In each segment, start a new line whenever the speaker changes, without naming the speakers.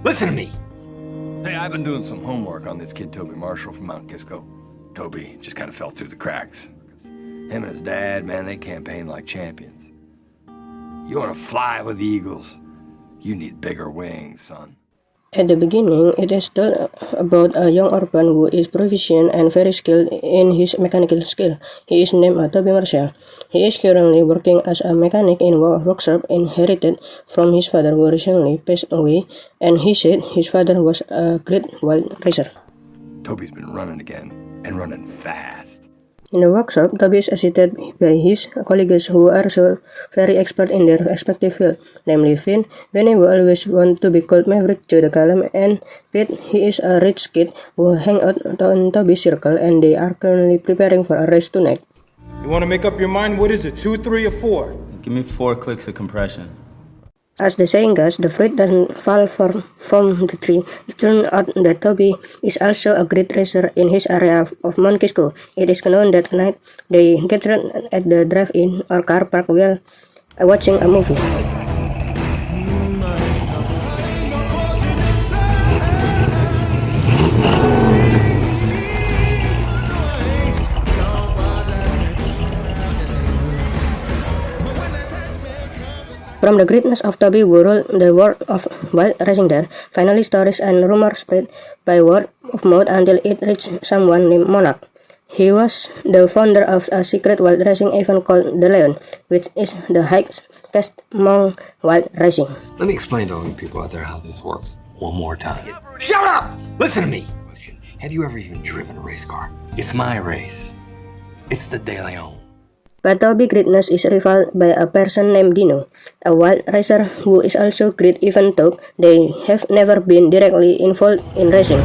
Listen to me.
Hey, I've been doing some homework on this kid Toby Marshall from Mount Kisco. Toby just kind of fell through the cracks. Him and his dad, man, they campaigned like champions. You want to fly with the Eagles? You need bigger wings, son.
At the beginning, it is told about a young orphan who is proficient and very skilled in his mechanical skill. He is named Toby Marshall. He is currently working as a mechanic in a workshop inherited from his father who recently passed away, and he said his father was a great wild racer.
Toby's been running again, and running fast.
In the workshop, Toby is assisted by his colleagues who are so very expert in their respective field, namely Finn, Benny who always want to be called Maverick to the Callum, and Pete, he is a rich kid who hang out on Toby's circle, and they are currently preparing for a race tonight.
You want to make up your mind? What is it, 2, 3, or 4?
Give me 4 clicks of compression.
As the saying goes, the fruit doesn't fall from the tree. It turned out that Toby is also a great racer in his area of Mount Kisco. It is known that tonight they gathered at the drive-in or car park while watching a movie. From the greatness of Toby who ruled the world of wild racing there, finally stories and rumors spread by word of mouth until it reached someone named Monarch. He was the founder of a secret wild racing event called The Lion, which is the highest caste among wild racing.
Let me explain to all you people out there how this works one more time. Shut up! Listen to me. Have you ever even driven a race car? It's my race. It's the De Leon.
But Toby's greatness is rivaled by a person named Dino, a wild racer who is also great even though they have never been directly involved in racing.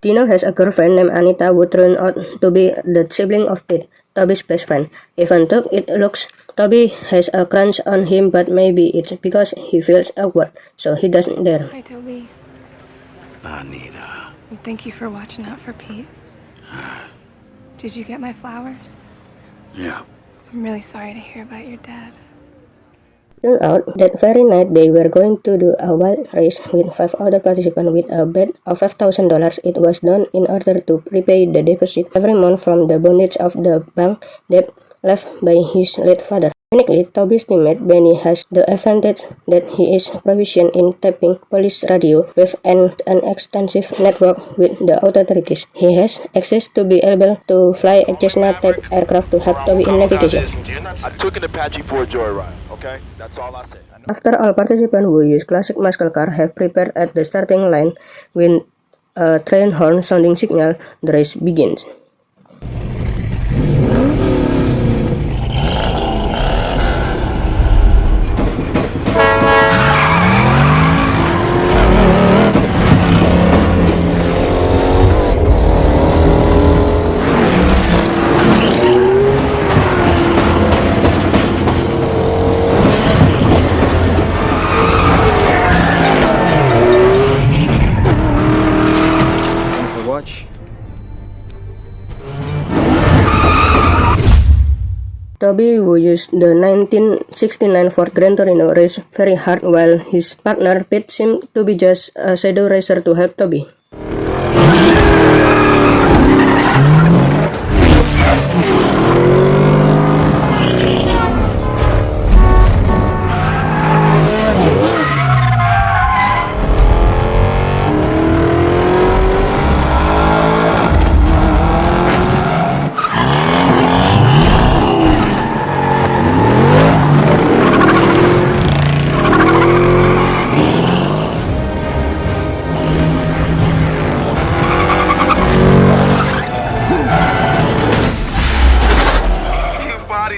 Dino has a girlfriend named Anita who turned out to be the sibling of Pete, Toby's best friend. Even though it looks Toby has a crush on him, but maybe it's because he feels awkward, so he doesn't dare.
Hi, Toby.
Anita.
Thank you for watching out for Pete. Did you get my flowers?
Yeah.
I'm really sorry to hear about your dad.
Turned out that very night they were going to do a wild race with 5 other participants with a bet of $5,000. It was done in order to repay the deposit every month from the bondage of the bank debt left by his late father. Uniquely, Toby's teammate Benny has the advantage that he is proficient in tapping police radio with an extensive network with the authorities. He has access to be able to fly a Cessna-type aircraft to help Toby in navigation.
I took an Apache for a joyride, okay? That's all I said.
After all participants who use classic muscle car have prepared at the starting line with a train horn sounding signal, the race begins. Toby, who used the 1969 Ford Gran Torino, raced very hard while his partner Pete seemed to be just a shadow racer to help Toby.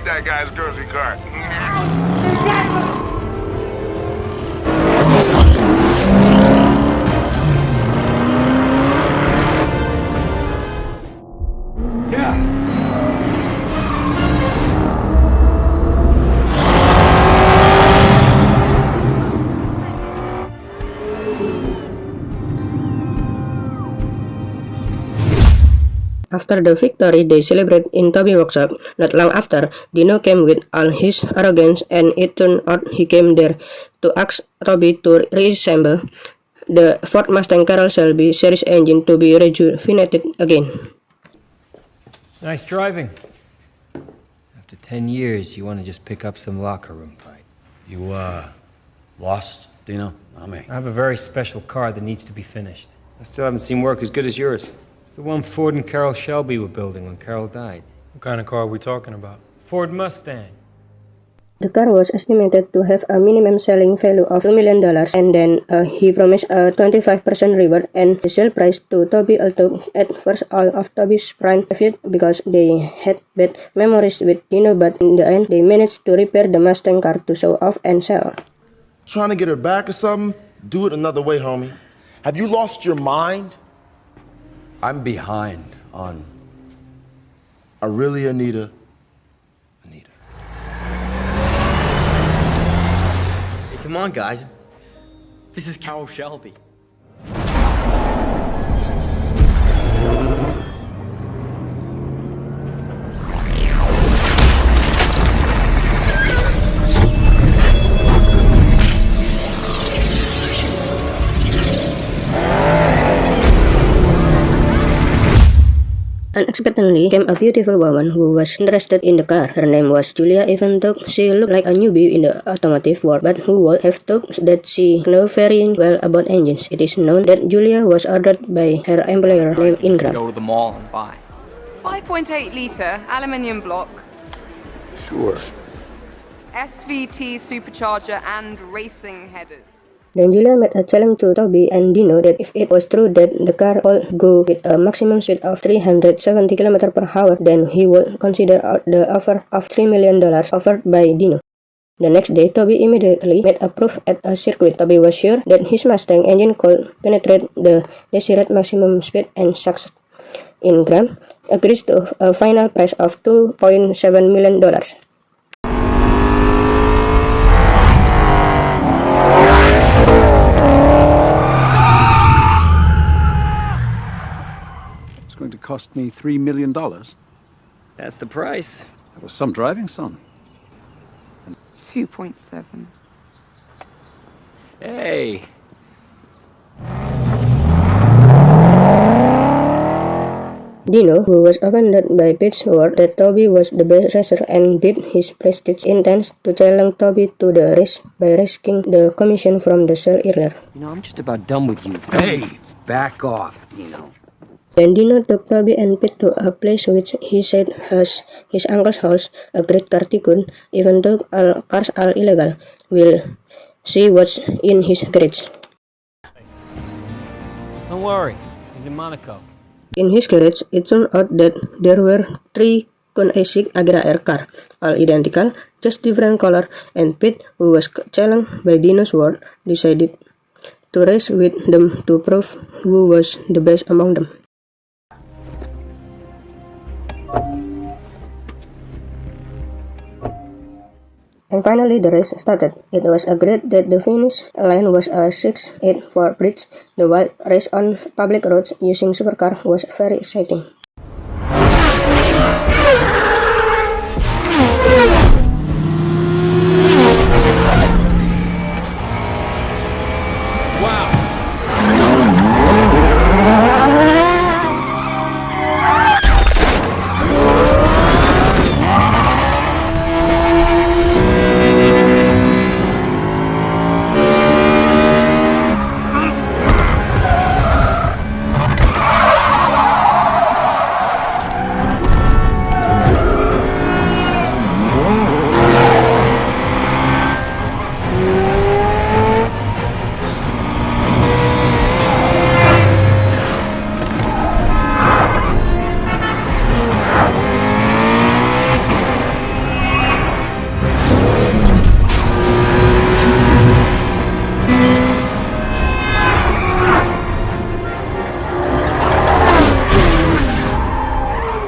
That guy's grocery cart.
After the victory they celebrate in Toby's workshop. Not long after, Dino came with all his arrogance, and it turned out he came there to ask Toby to reassemble the Ford Mustang Carroll Shelby series engine to be rejuvenated again.
Nice driving. After 10 years, you want to just pick up some locker room fight.
You, lost, Dino? I mean...
I have a very special car that needs to be finished. I still haven't seen work as good as yours. It's the one Ford and Carroll Shelby were building when Carroll died.
What kind of car are we talking about?
Ford Mustang.
The car was estimated to have a minimum selling value of $2 million, and then he promised a 25% reward and the sale price to Toby, although at first all of Toby's friends refused because they had bad memories with Dino, but in the end they managed to repair the Mustang car to show off and sell.
Trying to get her back or something? Do it another way, homie. Have you lost your mind?
I'm behind on...
Really, Anita?
Come on, guys. This is Carroll Shelby.
Unexpectedly came a beautiful woman who was interested in the car. Her name was Julia, even though she looked like a newbie in the automotive world, but who would have thought that she knew very well about engines. It is known that Julia was ordered by her employer named Ingram.
Go to the mall and buy.
5.8-litre aluminium block,
Sure.
SVT supercharger and racing headers.
Then Julia made a challenge to Toby and Dino that if it was true that the car could go with a maximum speed of 370 km per hour, then he would consider the offer of $3 million offered by Dino. The next day, Toby immediately made a proof at a circuit. Toby was sure that his Mustang engine could penetrate the desired maximum speed, and success. Ingram agrees to a final price of $2.7 million.
It's going to cost me $3 million.
That's the price.
That was some driving, son.
2.7.
Hey.
Dino, who was offended by Pete's word that Toby was the best racer and beat his prestige, intends to challenge Toby to the race by risking the commission from the sale earlier.
You know, I'm just about done with you.
Hey, back off, Dino.
Then Dino took Toby and Pete to a place which he said has his uncle's house, a great car tycoon. Even though all cars are illegal, we'll see what's in his garage.
Don't worry, he's in Monaco.
In his garage, it turned out that there were 3 Koenigsegg Agera Air cars, all identical, just different color, and Pete, who was challenged by Dino's word, decided to race with them to prove who was the best among them. And finally, the race started. It was agreed that the finish line was a 6-8-4 bridge. The wild race on public roads using supercar was very exciting.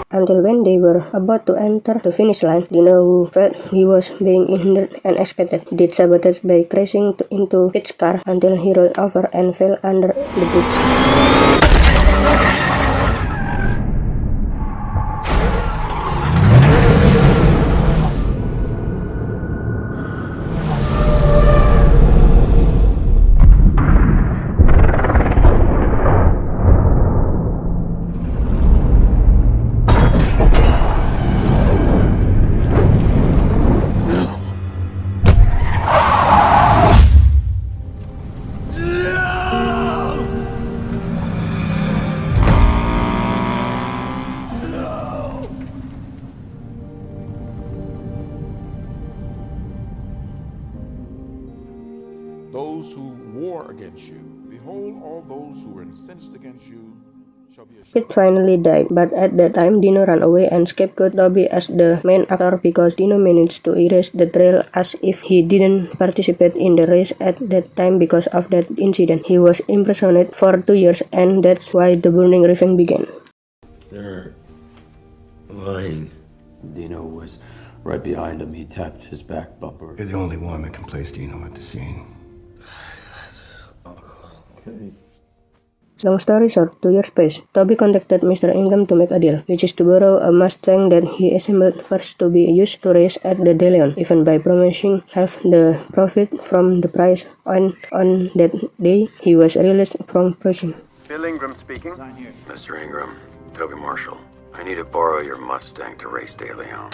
Until when they were about to enter the finish line, Dino, who felt he was being hindered and expected, did sabotage by crashing into Pete's car until he rolled over and fell under the bridge.
those who war against you. Behold, all those who were incensed against you shall be ashamed.
Pete finally died, but at that time Dino ran away and scapegoated Toby as the main actor because Dino managed to erase the trail as if he didn't participate in the race at that time because of that incident. He was imprisoned for 2 years, and that's why the burning revenge began.
They're lying. Dino was right behind him. He tapped his back bumper.
You're the only one that can place Dino at the scene.
Okay.
Long story short, 2 years passed. Toby contacted Mr. Ingram to make a deal, which is to borrow a Mustang that he assembled first to be used to race at the DeLeon, even by promising half the profit from the price. On that day, he was released from prison.
Bill Ingram speaking.
Mr. Ingram, Toby Marshall. I need to borrow your Mustang to race DeLeon.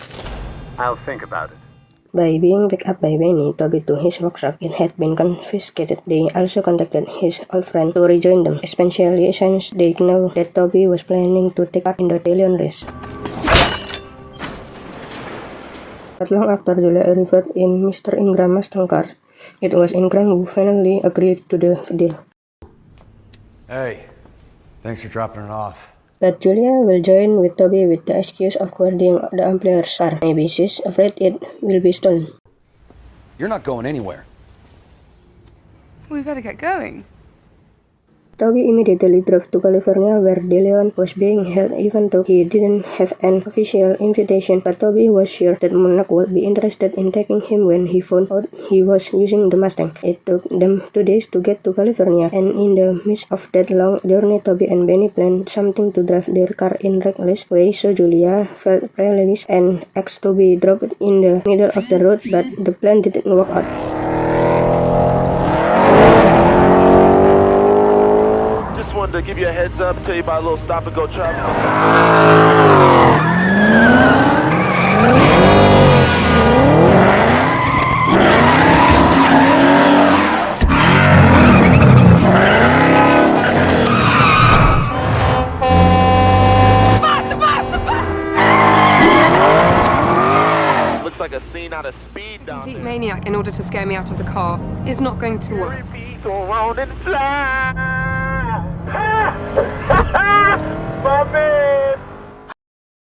I'll think about it.
By being picked up by Benny, Toby to his workshop, it had been confiscated. They also contacted his old friend to rejoin them, especially since they know that Toby was planning to take part in the DeLeon race. Not long after Julia arrived in Mr. Ingram's Mustang car, it was Ingram who finally agreed to the deal.
Hey, thanks for dropping it off.
But Julia will join with Toby with the excuse of guarding the employer's car. Maybe she's afraid it will be stolen.
You're not going anywhere.
We better get going.
Toby immediately drove to California where DeLeon was being held even though he didn't have an official invitation, but Toby was sure that Monarch would be interested in taking him when he found out he was using the Mustang. It took them 2 days to get to California, and in the midst of that long journey, Toby and Benny planned something to drive their car in reckless way, so Julia felt paralyzed and asked Toby drop it in the middle of the road, but the plan didn't work out.
Just wanted to give you a heads up, tell you about a little stop and go traffic. Looks like a scene out of Speed down
Complete
there.
maniac in order to scare me out of the car is not going to work.
Go round and fly. My man.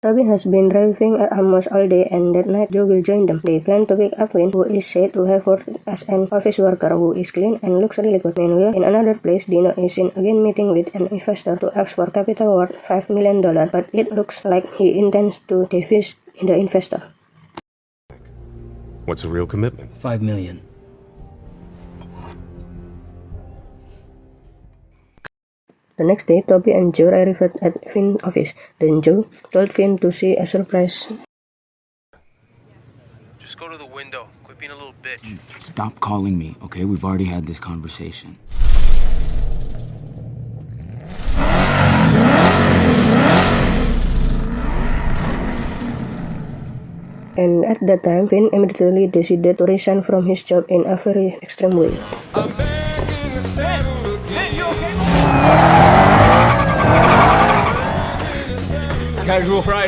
Toby has been driving almost all day, and that night Joe will join them. They plan to pick up Wayne, who is said to have worked as an office worker who is clean and looks really good. Meanwhile, in another place, Dino is in again meeting with an investor to ask for capital worth $5 million, but it looks like he intends to divest the investor.
What's the real commitment?
$5 million.
The next day, Toby and Joe arrived at Finn's office. Then Joe told Finn to see a surprise.
Just go to the window. Quit being a little bitch.
Stop calling me, okay? We've already had this conversation.
And at that time, Finn immediately decided to resign from his job in a very extreme way.
Casual Friday.